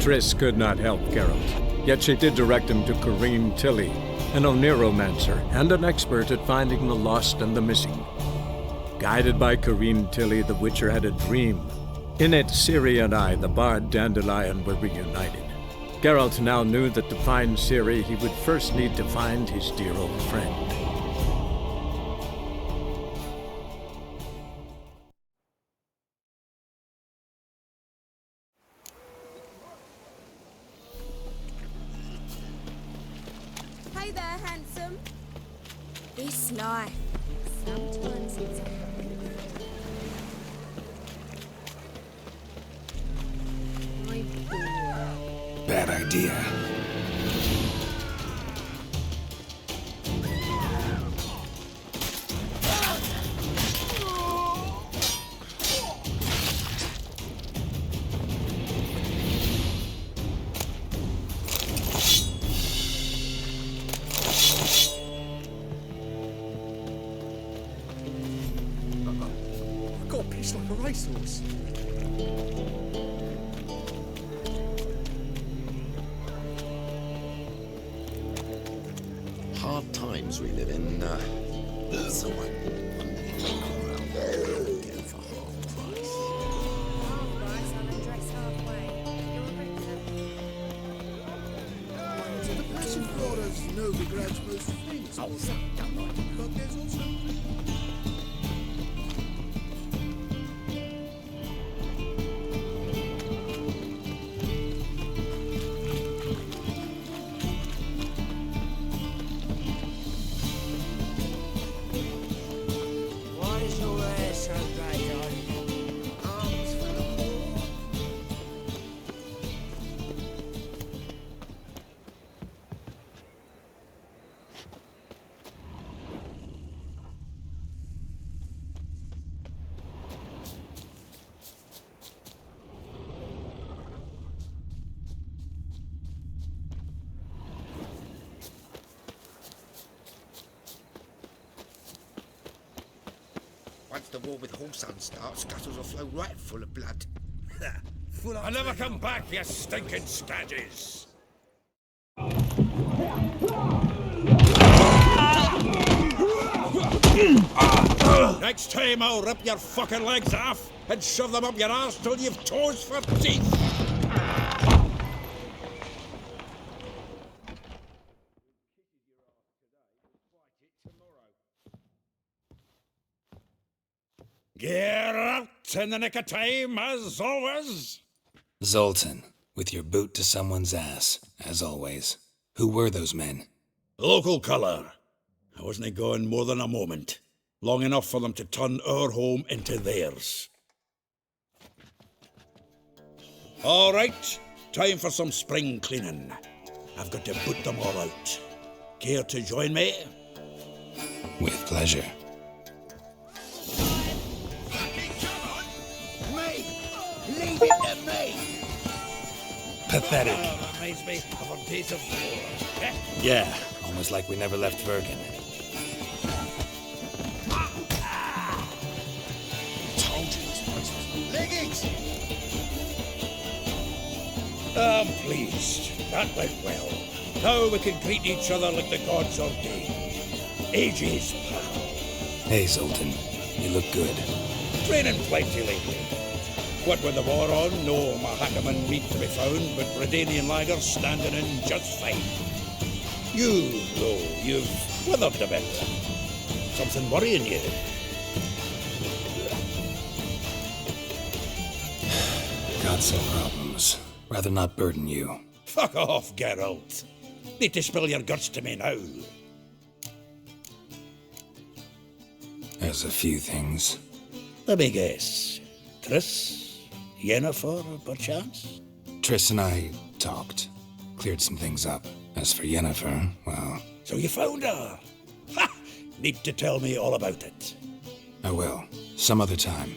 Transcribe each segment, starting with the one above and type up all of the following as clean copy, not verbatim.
Triss could not help Geralt, yet she did direct him to Corrine Tilly, an Oniromancer and an expert at finding the lost and the missing. Guided by Corrine Tilly, the Witcher had a dream. In it, Ciri and I, the bard Dandelion, were reunited. Geralt now knew that to find Ciri, he would first need to find his dear old friend. Hey there, handsome. This life. Sometimes it's Bad idea. I've got a piece like a racehorse. Hard times we live in. Someone again for half price. half-price, I'll undress halfway. The passion for us Novigrad's most famous. But there's also... What is your hair so bright on? Arms for the poor. Once the war with Horsan starts, castles will flow right full of blood. Full I'll never come back, you stinking scadges! Next time I'll rip your fucking legs off and shove them up your arse till you've toes for teeth! Get out in the nick of time, as always! Zoltan, with your boot to someone's ass, as always. Who were those men? Local colour. I wasn't going more than a moment. Long enough for them to turn our home into theirs. All right, time for some spring cleaning. I've got to boot them all out. Care to join me? With pleasure. Leave it to me! Pathetic. Oh, that reminds me of a piece of war. Yeah, almost like we never left Vergen. Told you this place was... Leg it! I'm pleased. That went well. Now we can greet each other like the gods ordained. Ages, pal. Hey, Zoltan. You look good. Training plenty lately. What with the war on, no Mahakaman meat to be found, but Redanian lagers standing in just fine. You, though, you've withered a bit. Something worrying you? Got some problems. Rather not burden you. Fuck off, Geralt. Need to spill your guts to me now. There's a few things. Let me guess. Triss? Yennefer, perchance? Triss and I talked. Cleared some things up. As for Yennefer, well, So you found her? Ha! Need to tell me all about it. I will. Some other time.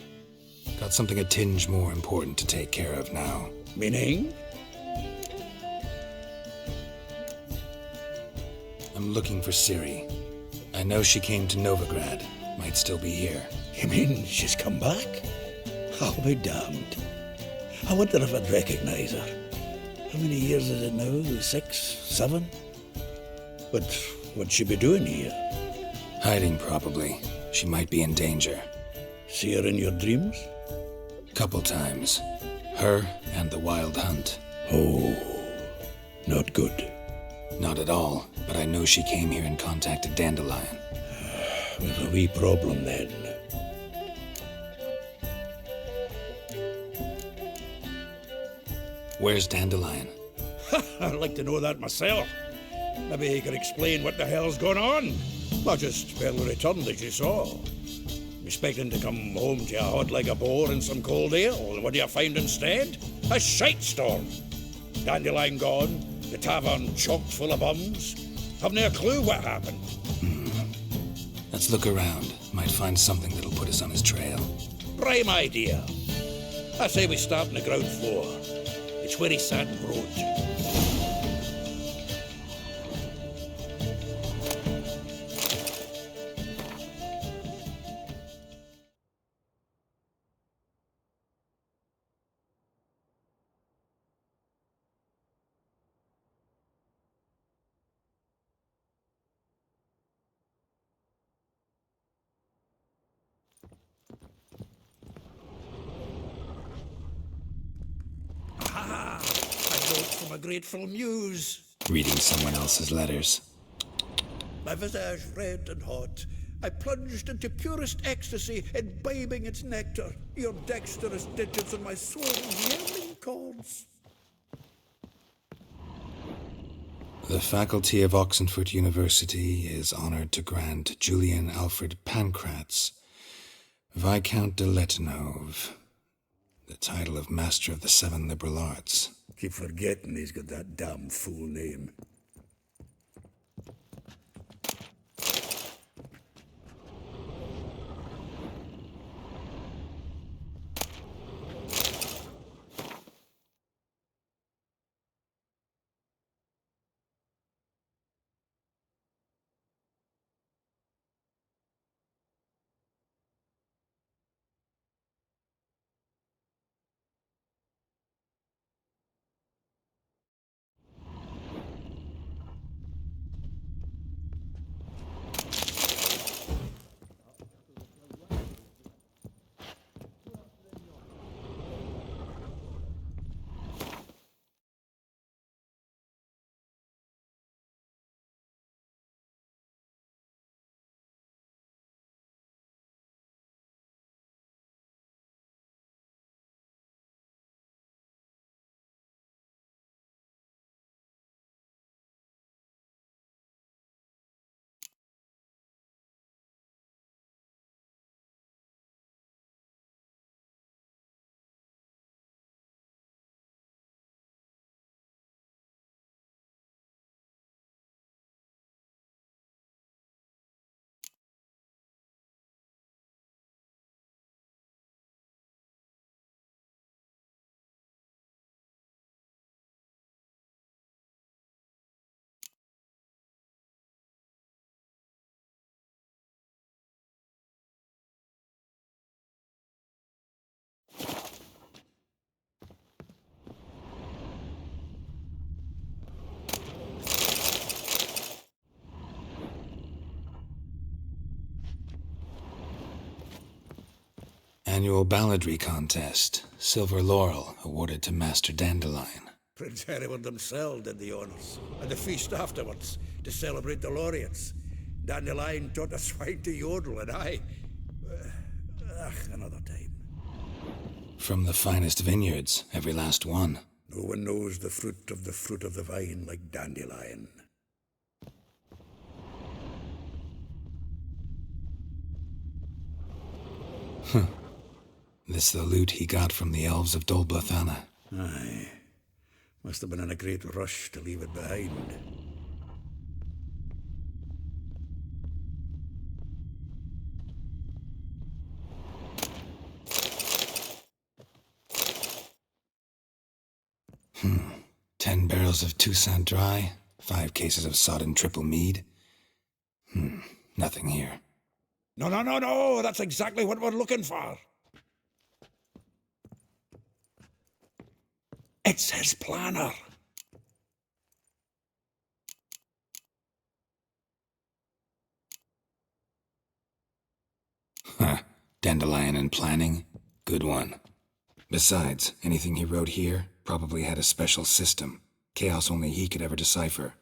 Got something a tinge more important to take care of now. Meaning? I'm looking for Ciri. I know she came to Novigrad. Might still be here. You mean she's come back? I'll be damned. I wonder if I'd recognize her. How many years is it now? 6, 7? But what'd she be doing here? Hiding, probably. She might be in danger. See her in your dreams? Couple times. Her and the Wild Hunt. Oh, not good. Not at all, but I know she came here and contacted Dandelion. With a wee problem then. Where's Dandelion? I'd like to know that myself. Maybe he could explain what the hell's going on. Not just barely returned as you saw. Expecting to come home to a hod like a boar and some cold ale, and what do you find instead? A shite storm. Dandelion gone, the tavern chocked full of bums. Haven't a clue what happened. Let's look around. Might find something that'll put us on his trail. Prime idea. I say we start on the ground floor. It's where he sat and wrote. Ah, a note from a grateful muse. Reading someone else's letters. My visage red and hot, I plunged into purest ecstasy, imbibing its nectar. Your dexterous digits on my soul's yearning chords. The faculty of Oxenford University is honored to grant Julian Alfred Pancratz, Viscount de Letenove, the title of Master of the Seven Liberal Arts. Keep forgetting he's got that damn fool name. Annual balladry contest. Silver laurel awarded to Master Dandelion. Prince Hereward himself did the honours, and the feast afterwards to celebrate the laureates. Dandelion taught the swine to yodel, and another time. From the finest vineyards, every last one. No one knows the fruit of the vine like Dandelion. This the loot he got from the elves of Dol Blathanna. Aye. Must have been in a great rush to leave it behind. Hmm. 10 barrels of Toussaint Dry, 5 cases of sodden triple mead. Nothing here. No, that's exactly what we're looking for. It's his planner. Huh. Dandelion and planning? Good one. Besides, anything he wrote here probably had a special system. Chaos only he could ever decipher.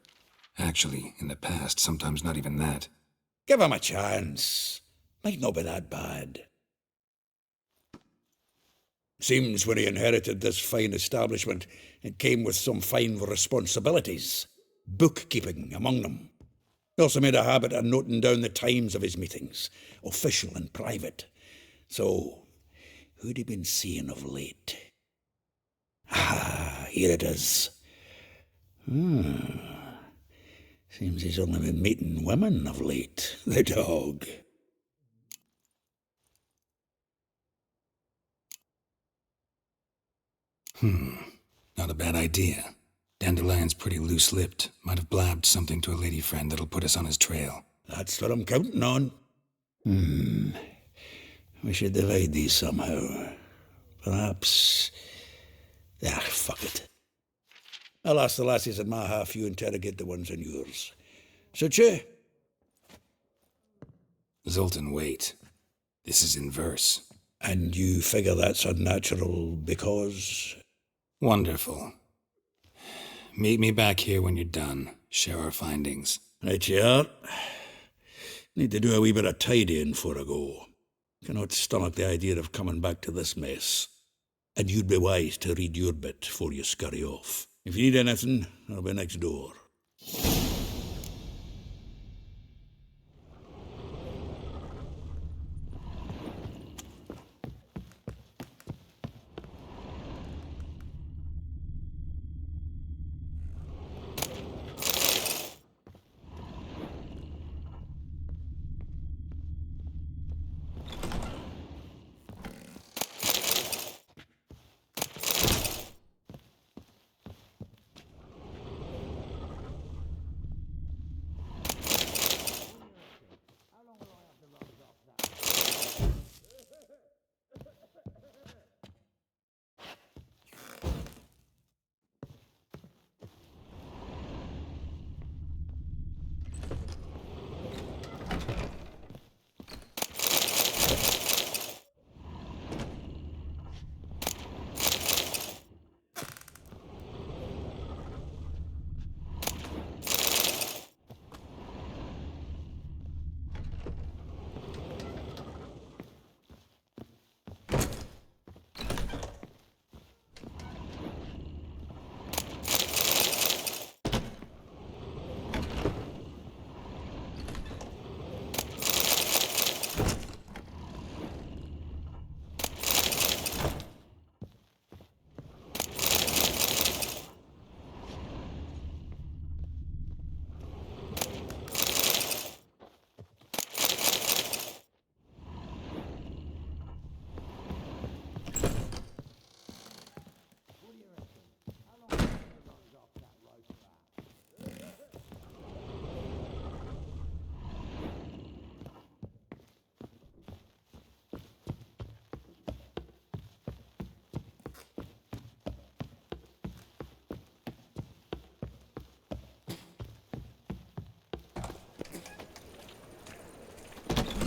Actually, in the past, sometimes not even that. Give him a chance. Might not be that bad. Seems when he inherited this fine establishment, it came with some fine responsibilities. Bookkeeping among them. He also made a habit of noting down the times of his meetings, official and private. So, who'd he been seeing of late? Ah, here it is. Seems he's only been meeting women of late, the dog. Not a bad idea. Dandelion's pretty loose-lipped. Might have blabbed something to a lady friend that'll put us on his trail. That's what I'm counting on. We should divide these somehow. Perhaps... fuck it. I'll ask the lassies in my half, you interrogate the ones in yours. Suit you? Zoltan, wait. This is in verse. And you figure that's unnatural because... Wonderful. Meet me back here when you're done. Share our findings. Right you are. Need to do a wee bit of tidying before I go. Cannot stomach the idea of coming back to this mess. And you'd be wise to read your bit before you scurry off. If you need anything, I'll be next door.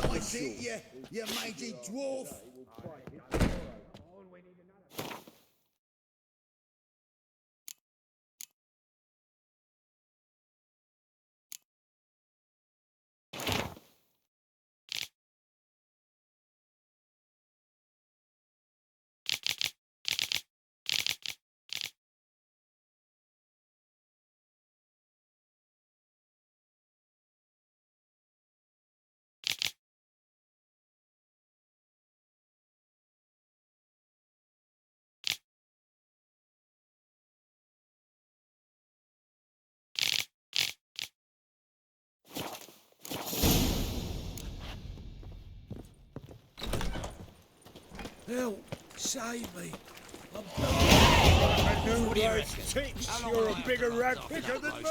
Nice it, you mangy dwarf. Help! Save me! I knew those ticks! You're a bigger rat picker than me!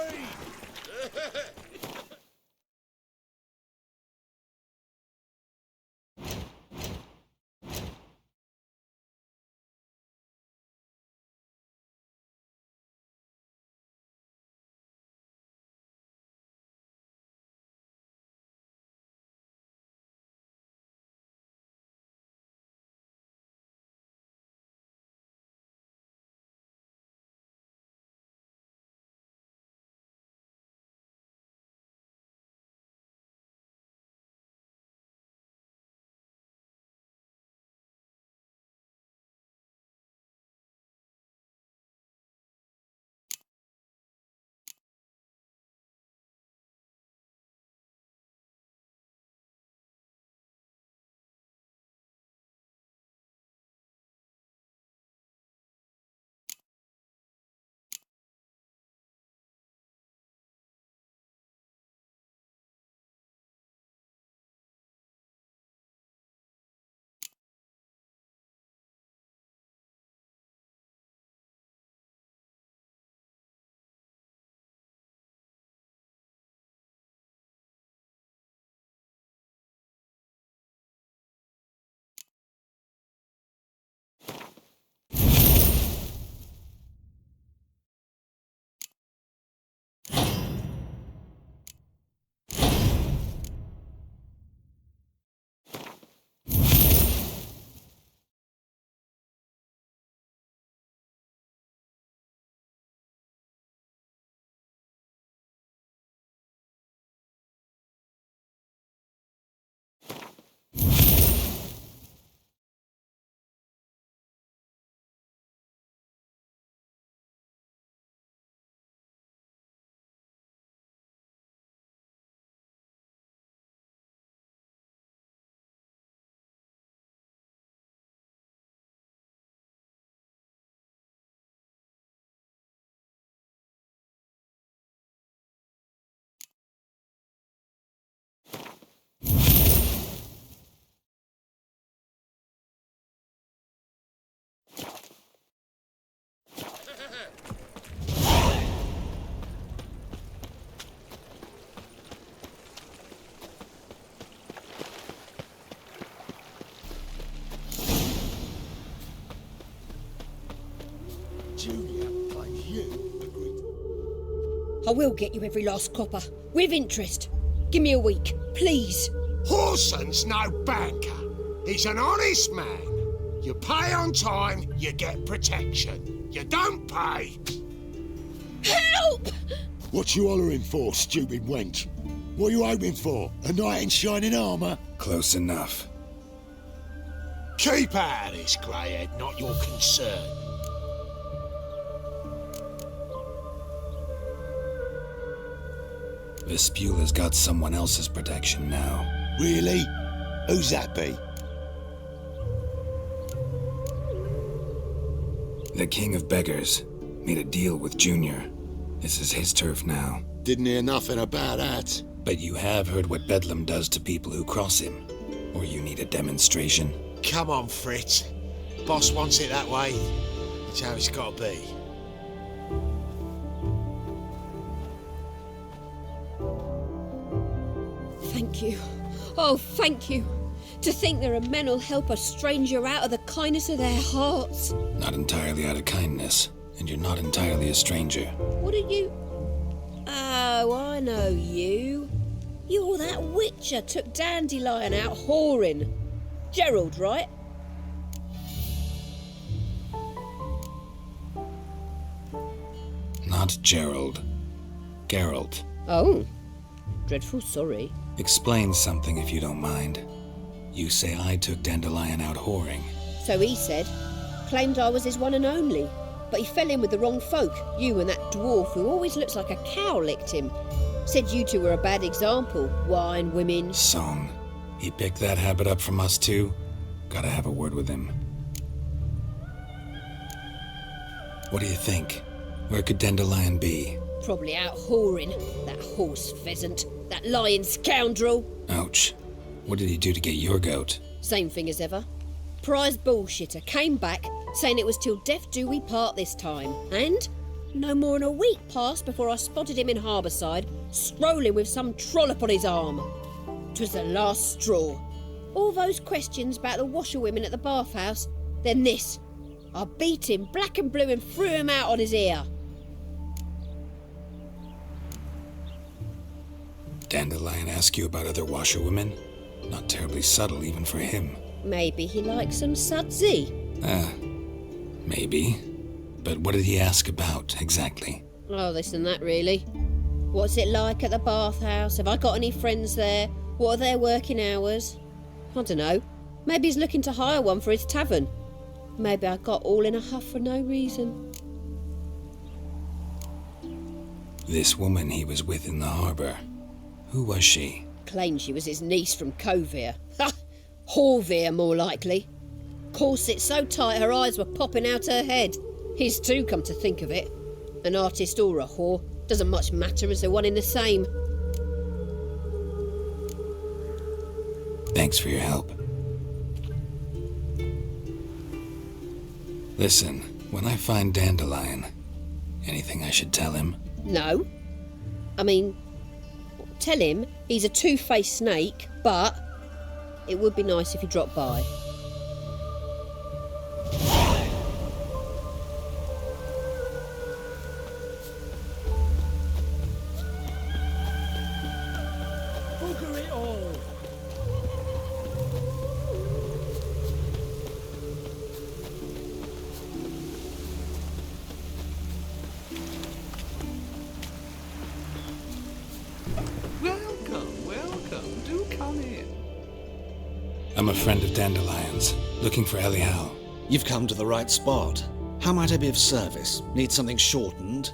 I will get you every last copper, with interest. Give me a week, please. Horson's no banker. He's an honest man. You pay on time, you get protection. You don't pay. Help! What you hollering for, stupid wench? What are you hoping for? A knight in shining armour? Close enough. Keep out of this, greyhead, not your concern. Vespula's got someone else's protection now. Really? Who's that be? The King of Beggars made a deal with Junior. This is his turf now. Didn't hear nothing about that. But you have heard what Bedlam does to people who cross him. Or you need a demonstration. Come on, Fritz. Boss wants it that way. That's how it's got to be. Thank you. Oh, thank you. To think there are men who'll help a stranger out of the kindness of their hearts. Not entirely out of kindness, and you're not entirely a stranger. What are you... Oh, I know you. You're that witcher took Dandelion out whoring. Gerald, right? Not Gerald. Geralt. Oh. Dreadful sorry. Explain something if you don't mind. You say I took Dandelion out whoring. So he said. Claimed I was his one and only. But he fell in with the wrong folk. You and that dwarf who always looks like a cow licked him. Said you two were a bad example. Wine, women... Song. He picked that habit up from us too? Gotta have a word with him. What do you think? Where could Dandelion be? Probably out whoring. That horse pheasant. That lying scoundrel. Ouch. What did he do to get your goat? Same thing as ever. Prize bullshitter came back saying it was till death do we part this time. And no more than a week passed before I spotted him in Harbourside, strolling with some trollop on his arm. 'Twas the last straw. All those questions about the washerwomen at the bathhouse, then this. I beat him black and blue and threw him out on his ear. Dandelion ask you about other washerwomen? Not terribly subtle even for him. Maybe he likes some sudsy. Maybe. But what did he ask about, exactly? Oh, this and that, really. What's it like at the bathhouse? Have I got any friends there? What are their working hours? I don't know. Maybe he's looking to hire one for his tavern. Maybe I got all in a huff for no reason. This woman he was with in the harbour. Who was she? Claimed she was his niece from Kovir. Ha! Horvir, more likely. Corset so tight her eyes were popping out her head. His too, come to think of it. An artist or a whore. Doesn't much matter as they're one in the same. Thanks for your help. Listen, when I find Dandelion, anything I should tell him? No. I mean, tell him he's a two-faced snake, but it would be nice if he dropped by. Bugger it all! Welcome. Do come in. I'm a friend of Dandelion's, looking for Elial. You've come to the right spot. How might I be of service? Need something shortened?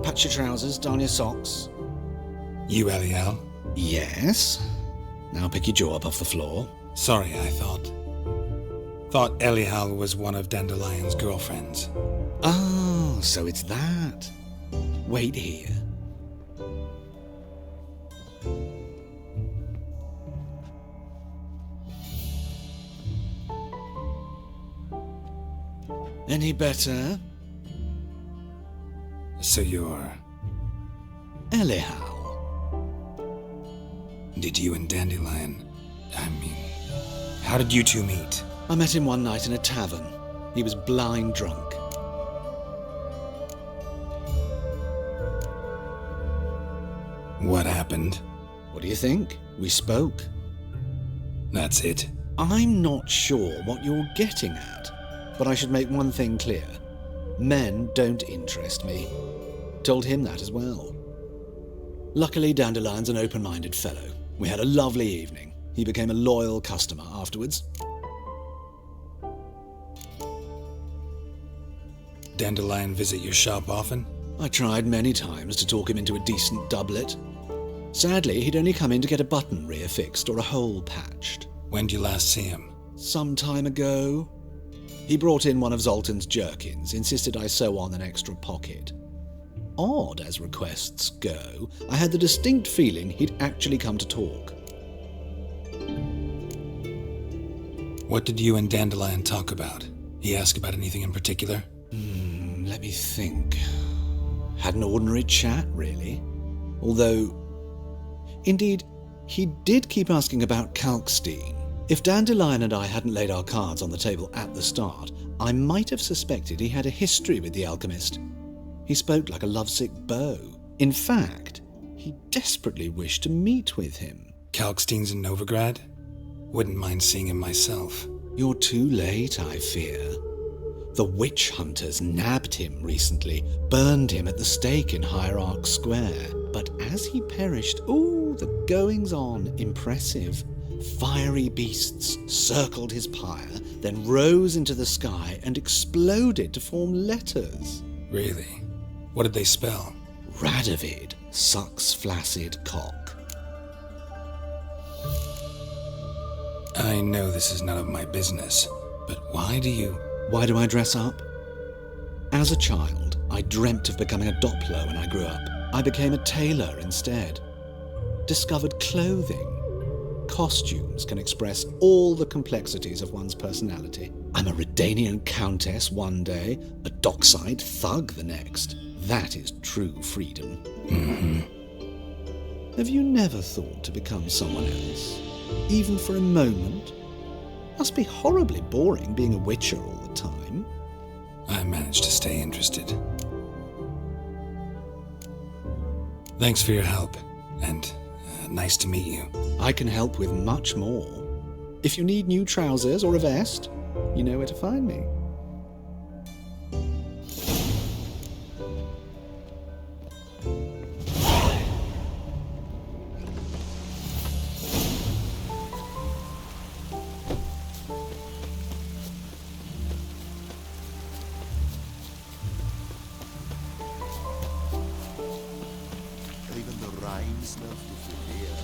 Patch your trousers, darn your socks? You Elial? Yes. Now pick your jaw up off the floor. Sorry, I thought Elial was one of Dandelion's girlfriends. Oh, so it's that. Wait here. Any better? So you're... Elial. Did you and Dandelion... how did you two meet? I met him one night in a tavern. He was blind drunk. What happened? What do you think? We spoke. That's it. I'm not sure what you're getting at, but I should make one thing clear. Men don't interest me. Told him that as well. Luckily, Dandelion's an open-minded fellow. We had a lovely evening. He became a loyal customer afterwards. Dandelion visit your shop often? I tried many times to talk him into a decent doublet. Sadly, he'd only come in to get a button reaffixed or a hole patched. When did you last see him? Some time ago. He brought in one of Zoltan's jerkins, insisted I sew on an extra pocket. Odd as requests go, I had the distinct feeling he'd actually come to talk. What did you and Dandelion talk about? He asked about anything in particular? Let me think. Had an ordinary chat, really. Although, indeed, he did keep asking about Kalkstein. If Dandelion and I hadn't laid our cards on the table at the start, I might have suspected he had a history with the alchemist. He spoke like a lovesick beau. In fact, he desperately wished to meet with him. Kalkstein's in Novigrad? Wouldn't mind seeing him myself. You're too late, I fear. The witch hunters nabbed him recently, burned him at the stake in Hierarch Square. But as he perished, the goings-on, impressive. Fiery beasts circled his pyre, then rose into the sky and exploded to form letters. Really? What did they spell? Radovid sucks flaccid cock. I know this is none of my business, but why do I dress up? As a child, I dreamt of becoming a Doppler when I grew up. I became a tailor instead. Discovered clothing. Costumes can express all the complexities of one's personality. I'm a Redanian countess one day, a dockside thug the next. That is true freedom. Have you never thought to become someone else? Even for a moment? Must be horribly boring being a witcher all the time. I managed to stay interested. Thanks for your help, and nice to meet you. I can help with much more. If you need new trousers or a vest, you know where to find me. Even the rain smells good here.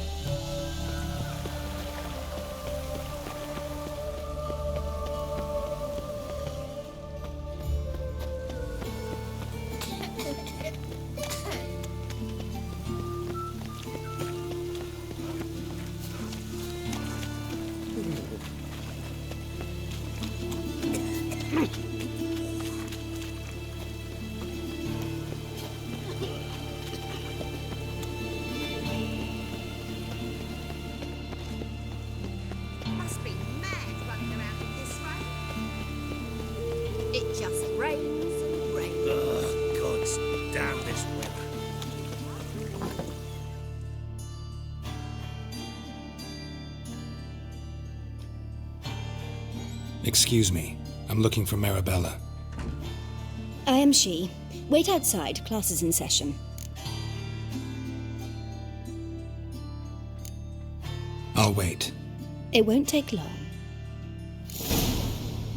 Must be mad running around in this rain. It just rains and rains. Ugh, God's damn this weather. Excuse me, I'm looking for Marabella. I am she. Wait outside, class is in session. I'll wait. It won't take long.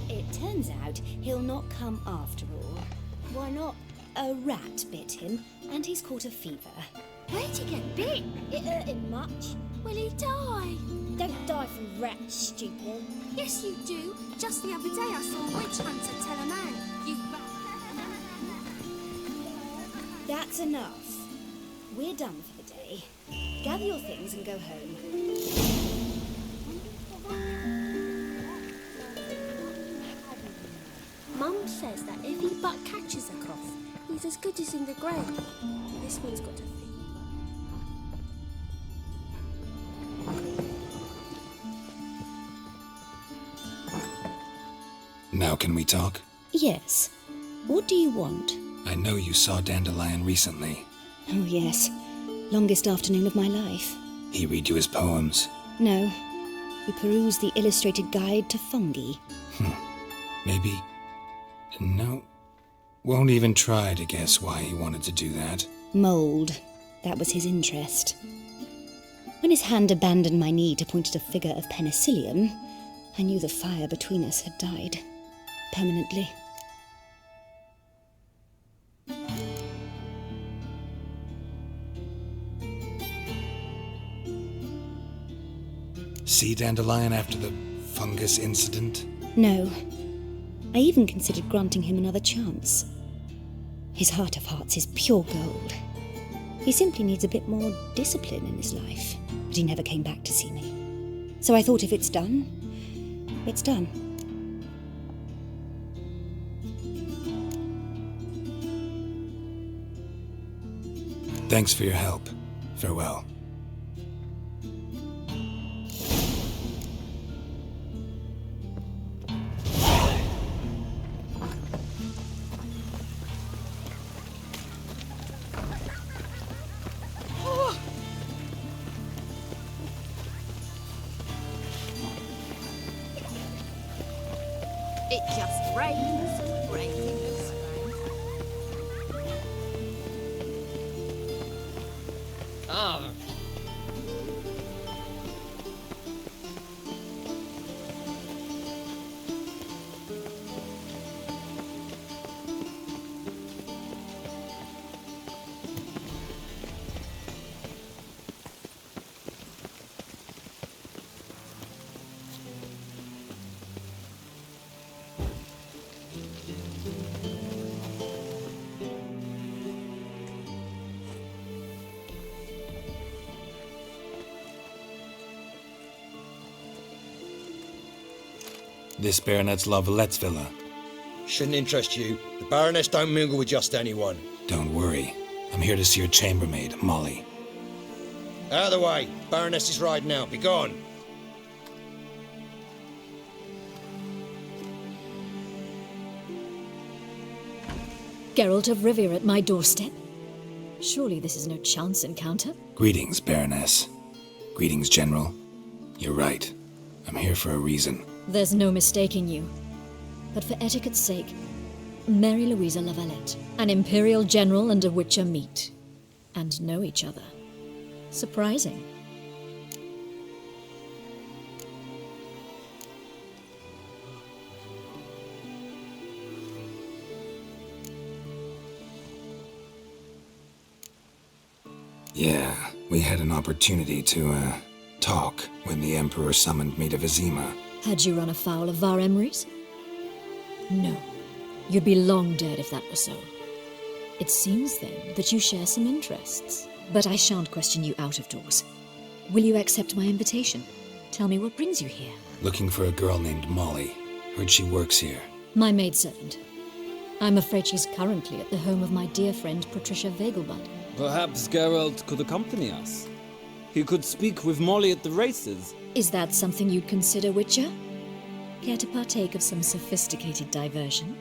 It turns out he'll not come after all. Why not? A rat bit him, and he's caught a fever. Where'd he get bit? It hurt him much. Will he die? Don't die from rats, stupid. Yes, you do. Just the other day I saw a witch hunter tell a man, you... That's enough. We're done for the day. Gather your things and go home. Mum says that if he but catches a cough, he's as good as in the grave. This one's got a fever. Now can we talk? Yes. What do you want? I know you saw Dandelion recently. Oh, yes. Longest afternoon of my life. He read you his poems? No. We perused the illustrated guide to fungi. Maybe... No. Won't even try to guess why he wanted to do that. Mould. That was his interest. When his hand abandoned my knee to point at a figure of penicillium, I knew the fire between us had died. Permanently. See Dandelion after the fungus incident? No. I even considered granting him another chance. His heart of hearts is pure gold. He simply needs a bit more discipline in his life. But he never came back to see me. So I thought if it's done, it's done. Thanks for your help. Farewell. It just rains and rains. Ah. This Baronet's Lavalettes villa. Shouldn't interest you. The Baroness don't mingle with just anyone. Don't worry. I'm here to see your chambermaid, Molly. Out of the way. Baroness is riding out. Be gone. Geralt of Rivia at my doorstep? Surely this is no chance encounter? Greetings, Baroness. Greetings, General. You're right. I'm here for a reason. There's no mistaking you. But for etiquette's sake, Mary Louisa Lavalette, an Imperial General and a Witcher meet. And know each other. Surprising. Yeah, we had an opportunity to, talk when the Emperor summoned me to Vizima. Had you run afoul of Var Emrys? No. You'd be long dead if that were so. It seems, then, that you share some interests. But I shan't question you out of doors. Will you accept my invitation? Tell me what brings you here. Looking for a girl named Molly. Heard she works here. My maidservant. I'm afraid she's currently at the home of my dear friend Patricia Vegelbud. Perhaps Geralt could accompany us. He could speak with Molly at the races. Is that something you'd consider, Witcher? Care to partake of some sophisticated diversion?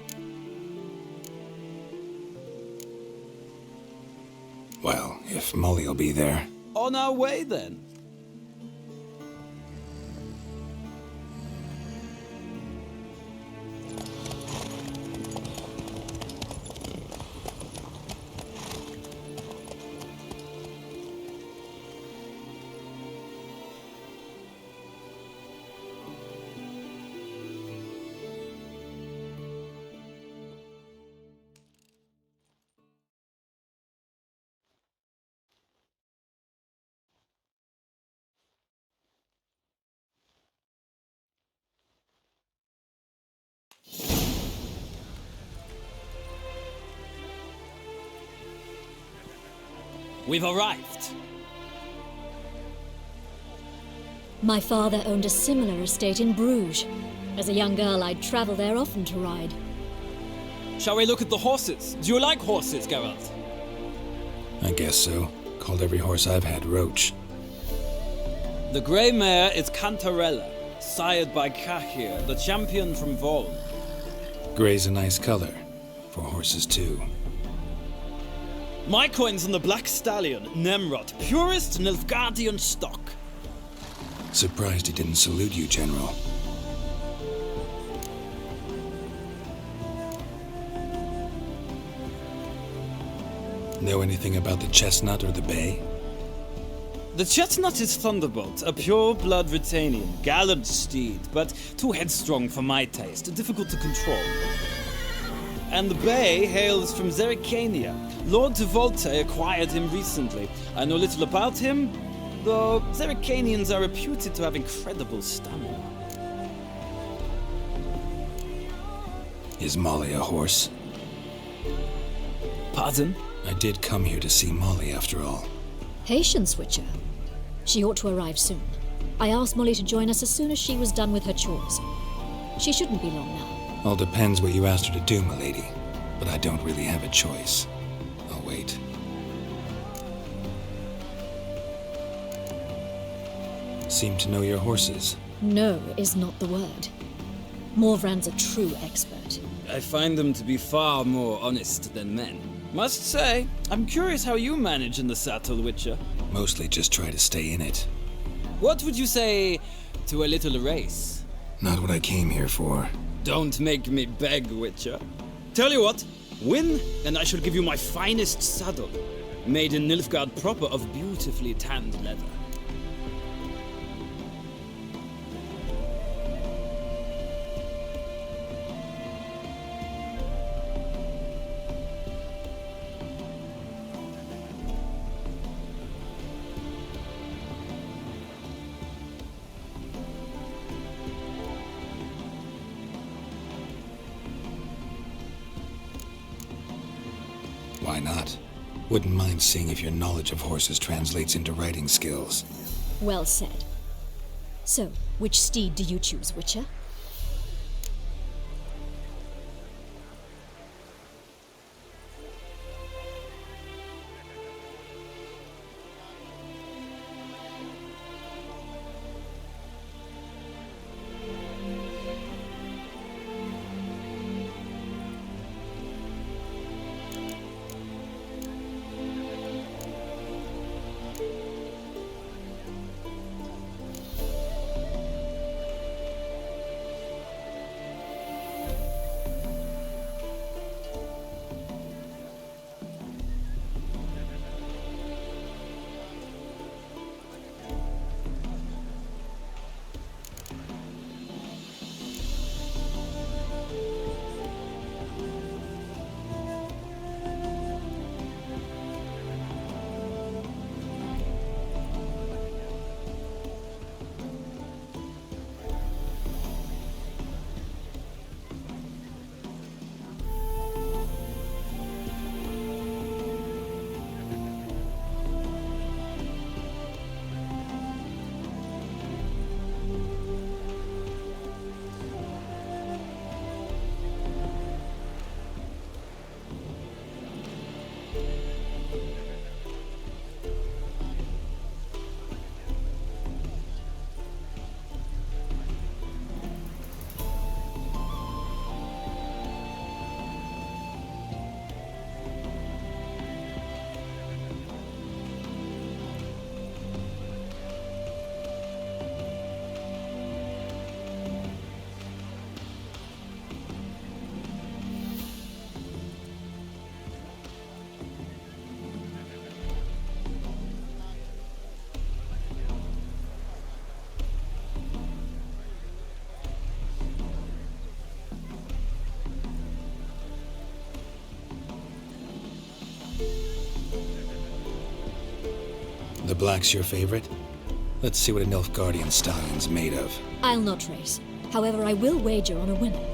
Well, if Molly'll be there. On our way, then. We've arrived. My father owned a similar estate in Bruges. As a young girl, I'd travel there often to ride. Shall we look at the horses? Do you like horses, Geralt? I guess so. Called every horse I've had Roach. The grey mare is Cantarella, sired by Cahir, the champion from Voln. Grey's a nice color. For horses, too. My coin's on the Black Stallion, Nemrod, purest Nilfgaardian stock. Surprised he didn't salute you, General. Know anything about the Chestnut or the Bay? The Chestnut is Thunderbolt, a pure-blood Redanian, gallant steed, but too headstrong for my taste, difficult to control. And the Bay hails from Zerrikania. Lord de Volte acquired him recently. I know little about him, though Zerrikanians are reputed to have incredible stamina. Is Molly a horse? Pardon? I did come here to see Molly, after all. Patience, Witcher. She ought to arrive soon. I asked Molly to join us as soon as she was done with her chores. She shouldn't be long now. All depends what you asked her to do, milady. But I don't really have a choice. I'll wait. Seem to know your horses. No is not the word. Morvrand's a true expert. I find them to be far more honest than men. Must say, I'm curious how you manage in the saddle, Witcher. Mostly just try to stay in it. What would you say to a little race? Not what I came here for. Don't make me beg, Witcher. Tell you what, win, and I shall give you my finest saddle, made in Nilfgaard proper of beautifully tanned leather. Why not? Wouldn't mind seeing if your knowledge of horses translates into riding skills. Well said. So, which steed do you choose, Witcher? The black's your favorite? Let's see what a Nilfgaardian stallion's made of. I'll not race. However, I will wager on a winner.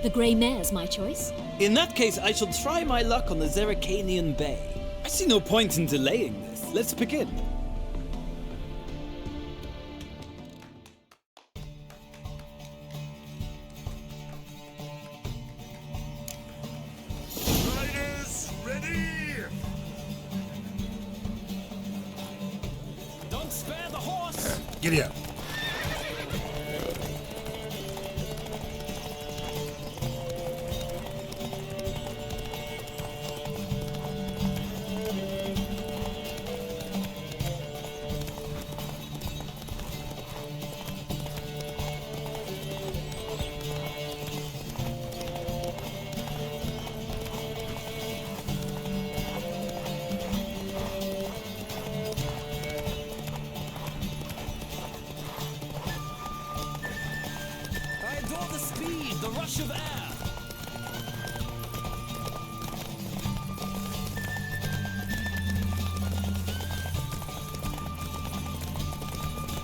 The Grey Mare's my choice. In that case, I shall try my luck on the Zerrikanian Bay. I see no point in delaying this. Let's begin. Riders, ready! Don't spare the horse! Giddy up. of air!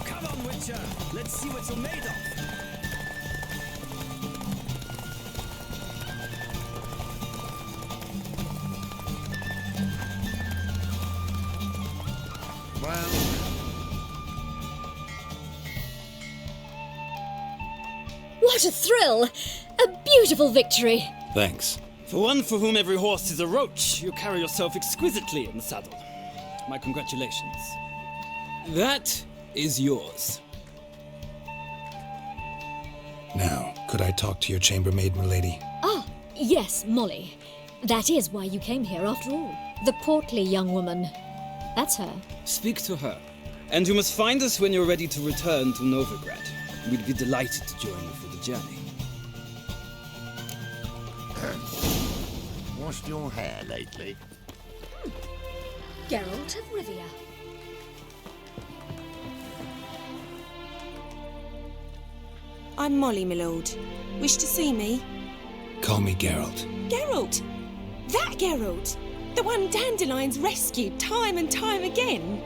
Come on, Witcher! Let's see what you're made of! What a thrill! A beautiful victory! Thanks. For one for whom every horse is a roach, you carry yourself exquisitely in the saddle. My congratulations. That is yours. Now, could I talk to your chambermaid, milady? Ah, yes, Molly. That is why you came here after all. The portly young woman. That's her. Speak to her. And you must find us when you're ready to return to Novigrad. We'd be delighted to join you for the journey. Washed your hair lately? Geralt of Rivia. I'm Molly, my lord. Wish to see me? Call me Geralt. Geralt! That Geralt! The one Dandelion's rescued time and time again!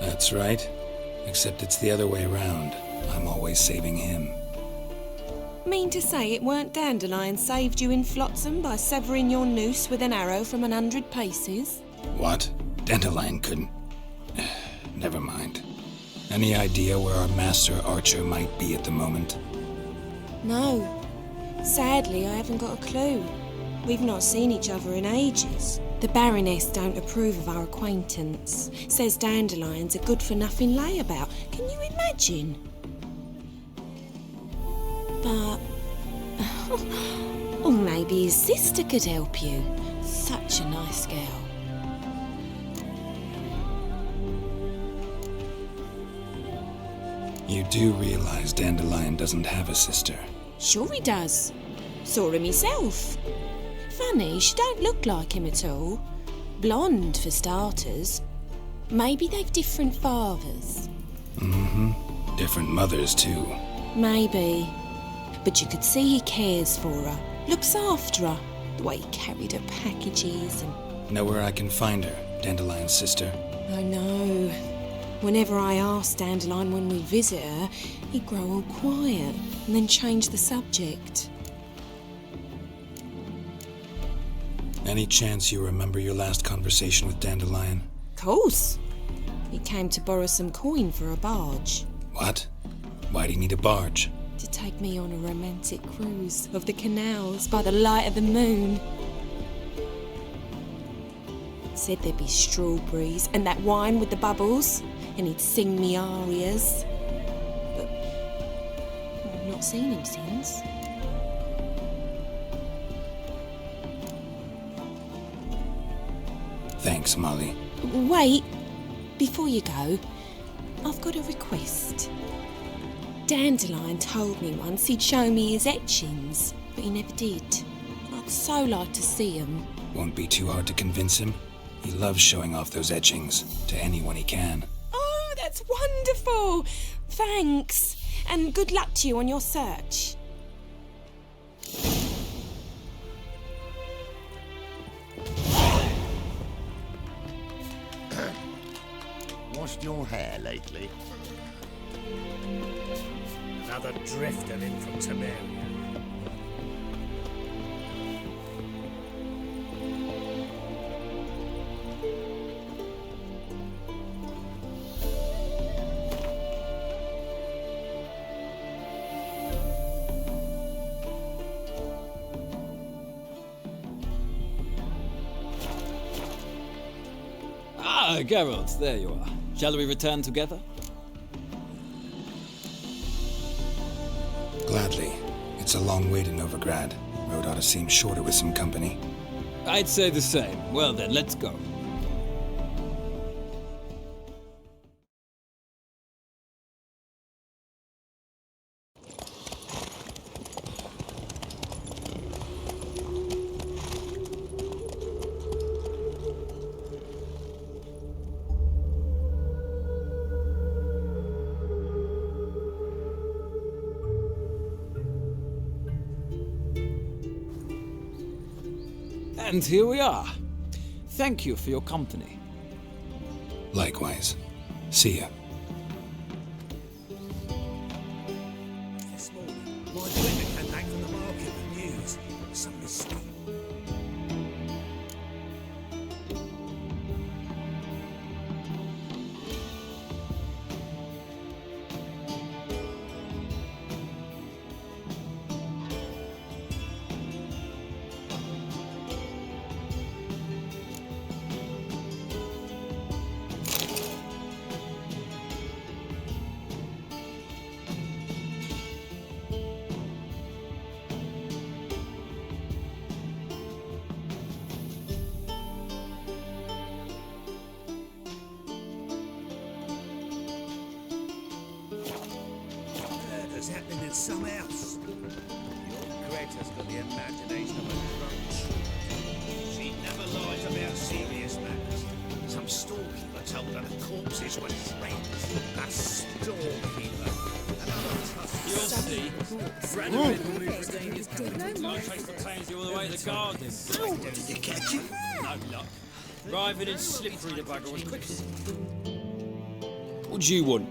That's right. Except it's the other way around. I'm always saving him. Mean to say it weren't Dandelion saved you in Flotsam by severing your noose with an arrow from 100 paces? What? Dandelion couldn't. Never mind. Any idea where our master archer might be at the moment? No. Sadly, I haven't got a clue. We've not seen each other in ages. The Baroness don't approve of our acquaintance. Says Dandelion's a good-for-nothing layabout. Can you imagine? But... or maybe his sister could help you. Such a nice girl. You do realize Dandelion doesn't have a sister. Sure he does. Saw him myself. Funny, she don't look like him at all. Blonde, for starters. Maybe they've different fathers. Mm-hmm. Different mothers, too. Maybe. But you could see he cares for her. Looks after her. The way he carried her packages and... Know where I can find her, Dandelion's sister? I know. Whenever I asked Dandelion when we visit her, he'd grow all quiet and then change the subject. Any chance you remember your last conversation with Dandelion? Course. He came to borrow some coin for a barge. What? Why'd he need a barge? To take me on a romantic cruise of the canals by the light of the moon. Said there'd be strawberries and that wine with the bubbles, and he'd sing me arias. But I've not seen him since. Thanks, Molly. Wait, before you go, I've got a request. Dandelion told me once he'd show me his etchings, but he never did. I'd so like to see them. Won't be too hard to convince him. He loves showing off those etchings to anyone he can. Oh, that's wonderful! Thanks, and good luck to you on your search. Washed your hair lately? Another drifter in from Temeria. Ah, Geralt, there you are. Shall we return together? Gladly. It's a long way to Novigrad. Road ought to seem shorter with some company. I'd say the same. Well then, let's go. And here we are. Thank you for your company. Likewise. See ya. This morning, my letter came back from the market with news. Some mistake. Murder's happening in some house. Your Greta's got the imagination of a drunk child. She never lies about serious matters. Some storekeeper told her the corpses were friends. A storekeeper. You'll see. Frederick will be Redania's company. I'll trace the pansy all the way to the garden. Did you catch him? No luck. Driving in slippery, the bugger was quick. What do you want?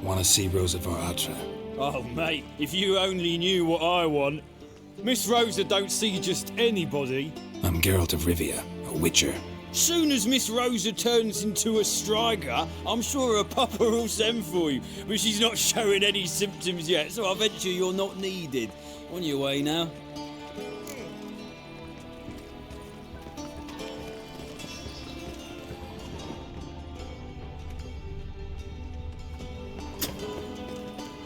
Want to see Rosa Varatra? Oh, mate, if you only knew what I want. Miss Rosa don't see just anybody. I'm Geralt of Rivia, a witcher. Soon as Miss Rosa turns into a striker, I'm sure her papa will send for you. But she's not showing any symptoms yet, so I venture you're not needed. On your way now.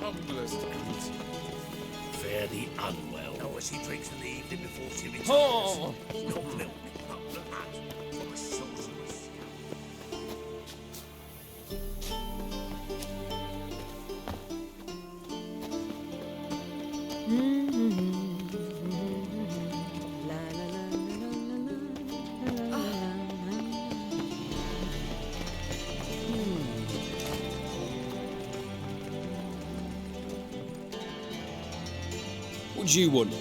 Humblest goods. Fairly unwell. Oh, she drinks in the evening before she retires. Oh. Not milk, not blood. From a sorceress. What do you want?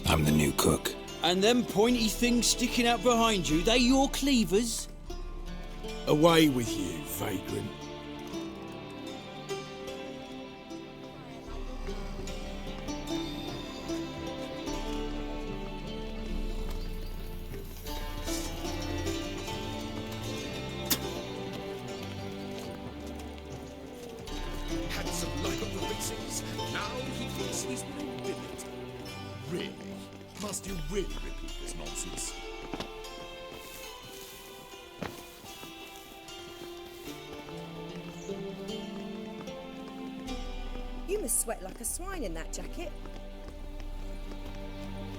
I'm the new cook. And them pointy things sticking out behind you, they your cleavers? Away with you, vagrant. Handsome like of the races. Now he thinks he's nobility. Really? Must you really repeat this nonsense? You must sweat like a swine in that jacket.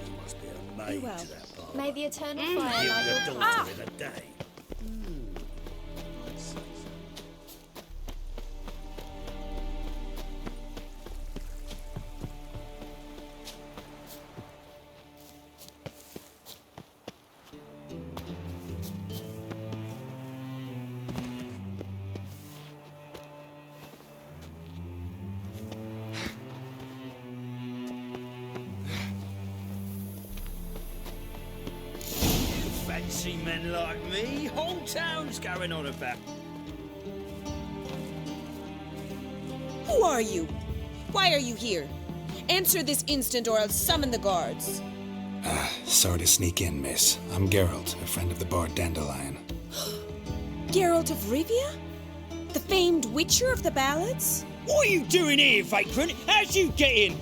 You must be a maid well. to that part. May the eternal Give fire light your your daughter in a day. Fancy men like me, whole town's going on about. Who are you? Why are you here? Answer this instant or I'll summon the guards. Sorry to sneak in, miss. I'm Geralt, a friend of the bard Dandelion. Geralt of Rivia? The famed witcher of the ballads? What are you doing here, vagrant? How'd you get in?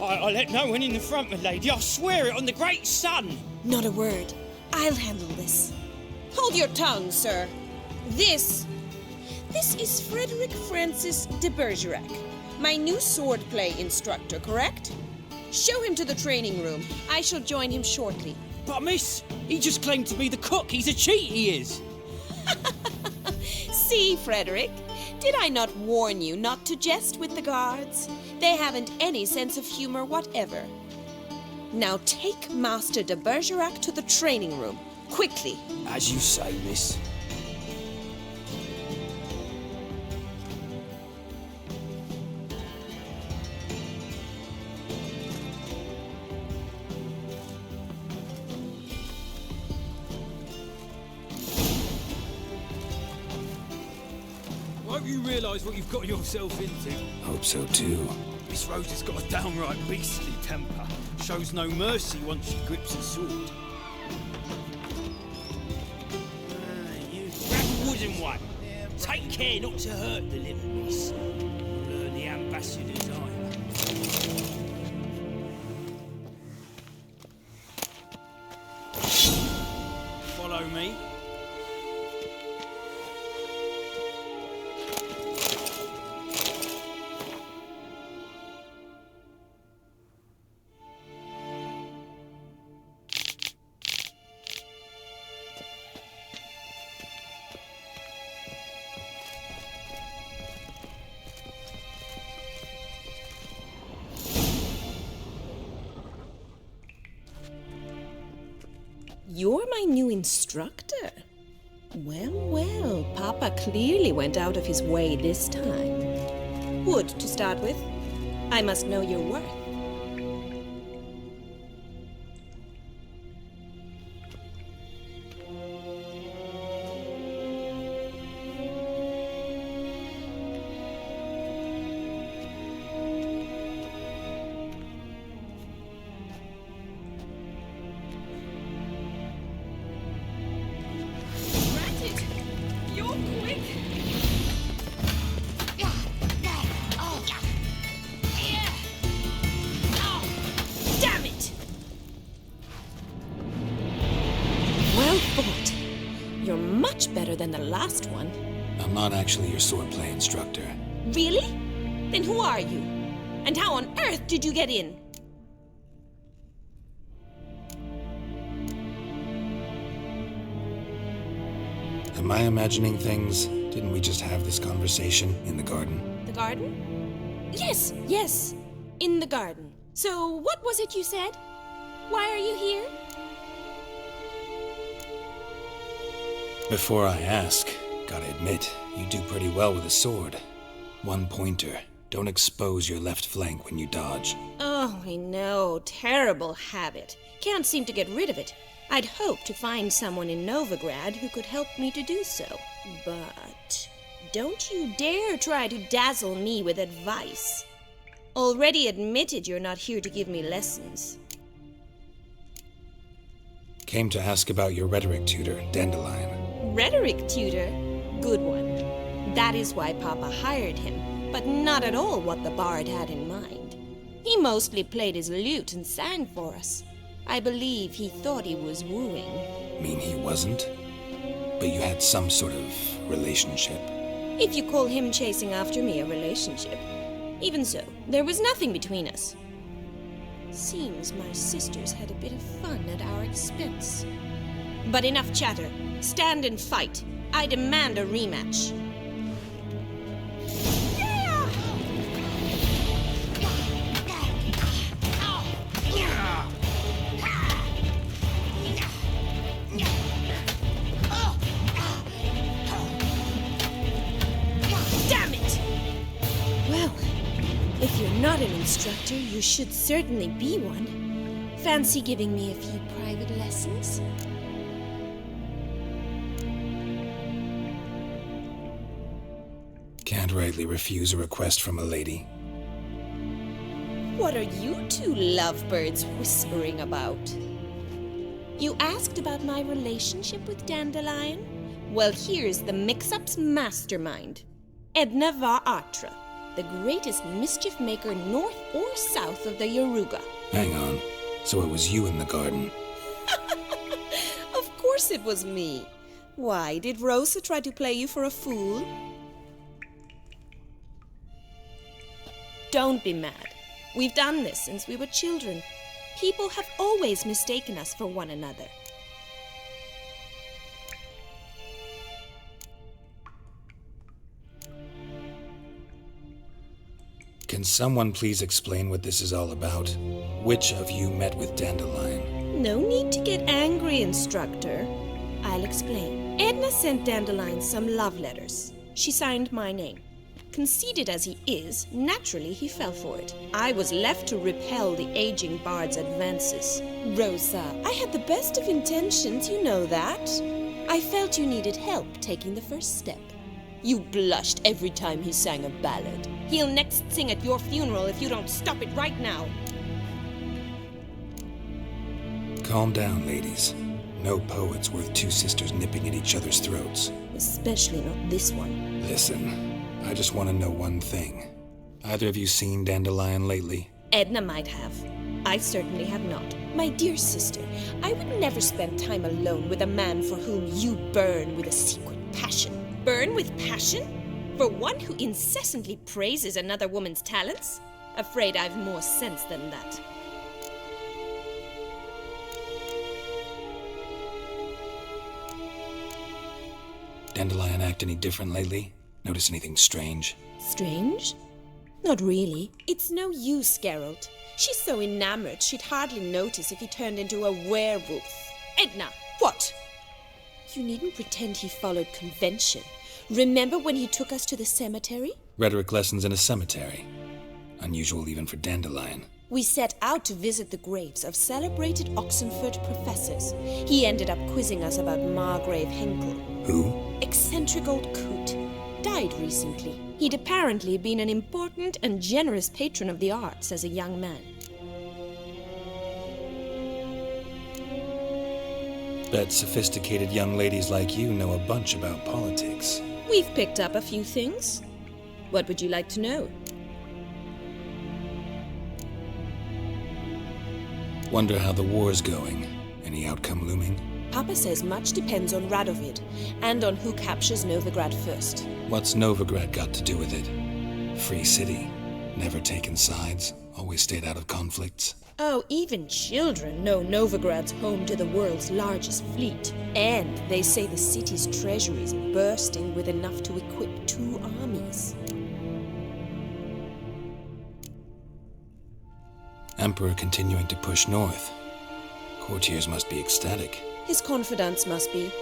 I let no one in the front, my lady. I swear it on the great sun. Not a word. I'll handle this. Hold your tongue, sir. This is Frederick Francis de Bergerac, my new swordplay instructor, correct? Show him to the training room. I shall join him shortly. But miss, he just claimed to be the cook. He's a cheat, he is. See, Frederick, Did I not warn you not to jest with the guards? They haven't any sense of humor whatever. Now take Master de Bergerac to the training room, quickly. As you say, miss. I hope you realise what you've got yourself into. Hope so too. Miss Rose has got a downright beastly temper. Shows no mercy once she grips a sword. You grab a wooden one. Take care not to hurt the little miss. You'll learn the ambassador's eye. Follow me. You're my new instructor? Well, well, Papa clearly went out of his way this time. Wood, to start with. I must know your worth. Better than the last one. I'm not actually your swordplay instructor. Really? Then who are you? And how on earth did you get in? Am I imagining things? Didn't we just have this conversation in the garden? The garden? Yes, yes. In the garden. So what was it you said? Why are you here? Before I ask, gotta admit, you do pretty well with a sword. One pointer. Don't expose your left flank when you dodge. Oh, I know. Terrible habit. Can't seem to get rid of it. I'd hoped to find someone in Novigrad who could help me to do so. But don't you dare try to dazzle me with advice. Already admitted you're not here to give me lessons. Came to ask about your rhetoric tutor, Dandelion. Rhetoric tutor? Good one. That is why Papa hired him, but not at all what the bard had in mind. He mostly played his lute and sang for us. I believe he thought he was wooing. Mean he wasn't? But you had some sort of relationship? If you call him chasing after me a relationship. Even so, there was nothing between us. Seems my sisters had a bit of fun at our expense. But enough chatter. Stand and fight. I demand a rematch. Damn it! Well, if you're not an instructor, you should certainly be one. Fancy giving me a few private lessons? Can't rightly refuse a request from a lady. What are you two lovebirds whispering about? You asked about my relationship with Dandelion? Well, here's the mix-up's mastermind. Edna var Atra, the greatest mischief maker north or south of the Yaruga. Hang on. So it was you in the garden? Of course it was me. Why, did Rosa try to play you for a fool? Don't be mad. We've done this since we were children. People have always mistaken us for one another. Can someone please explain what this is all about? Which of you met with Dandelion? No need to get angry, Instructor. I'll explain. Edna sent Dandelion some love letters. She signed my name. Conceited as he is, naturally he fell for it. I was left to repel the aging bard's advances. Rosa, I had the best of intentions, you know that. I felt you needed help taking the first step. You blushed every time he sang a ballad. He'll next sing at your funeral if you don't stop it right now. Calm down, ladies. No poet's worth two sisters nipping at each other's throats. Especially not this one. Listen, I just want to know one thing. Either of you seen Dandelion lately? Edna might have. I certainly have not. My dear sister, I would never spend time alone with a man for whom you burn with a secret passion. Burn with passion? For one who incessantly praises another woman's talents? Afraid I've more sense than that. Dandelion act any different lately? Notice anything strange? Strange? Not really. It's no use, Geralt. She's so enamored she'd hardly notice if he turned into a werewolf. Edna! What? You needn't pretend he followed convention. Remember when he took us to the cemetery? Rhetoric lessons in a cemetery. Unusual even for Dandelion. We set out to visit the graves of celebrated Oxenford professors. He ended up quizzing us about Margrave Henkel. Who? Eccentric old coot. Died recently. He'd apparently been an important and generous patron of the arts as a young man. Bet sophisticated young ladies like you know a bunch about politics. We've picked up a few things. What would you like to know? Wonder how the war's going. Any outcome looming? Papa says much depends on Radovid, and on who captures Novigrad first. What's Novigrad got to do with it? Free city. Never taken sides. Always stayed out of conflicts. Oh, even children know Novigrad's home to the world's largest fleet. And they say the city's treasury is bursting with enough to equip 2 armies. Emperor continuing to push north. Courtiers must be ecstatic. His confidants must be.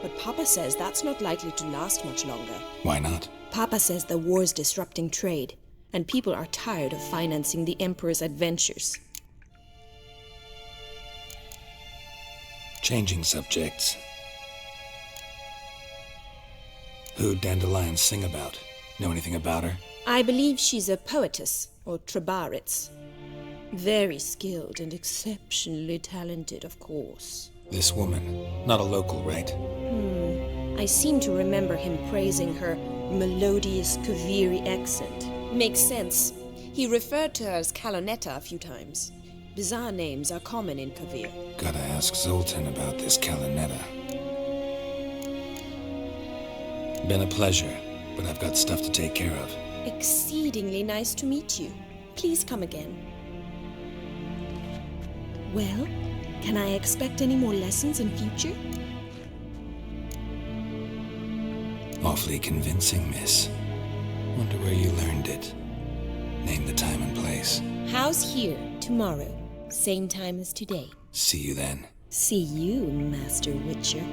But Papa says that's not likely to last much longer. Why not? Papa says the war's disrupting trade, and people are tired of financing the Emperor's adventures. Changing subjects. Who'd Dandelion sing about? Know anything about her? I believe she's a poetess, or Trebaritz. Very skilled and exceptionally talented, of course. This woman, not a local, right? I seem to remember him praising her melodious Kaviri accent. Makes sense. He referred to her as Kalonetta a few times. Bizarre names are common in Kavir. Gotta ask Zoltan about this Kalonetta. Been a pleasure, but I've got stuff to take care of. Exceedingly nice to meet you. Please come again. Well, can I expect any more lessons in future? Awfully convincing, miss. Wonder where you learned it. Name the time and place. House here, tomorrow. Same time as today. See you then. See you, Master Witcher.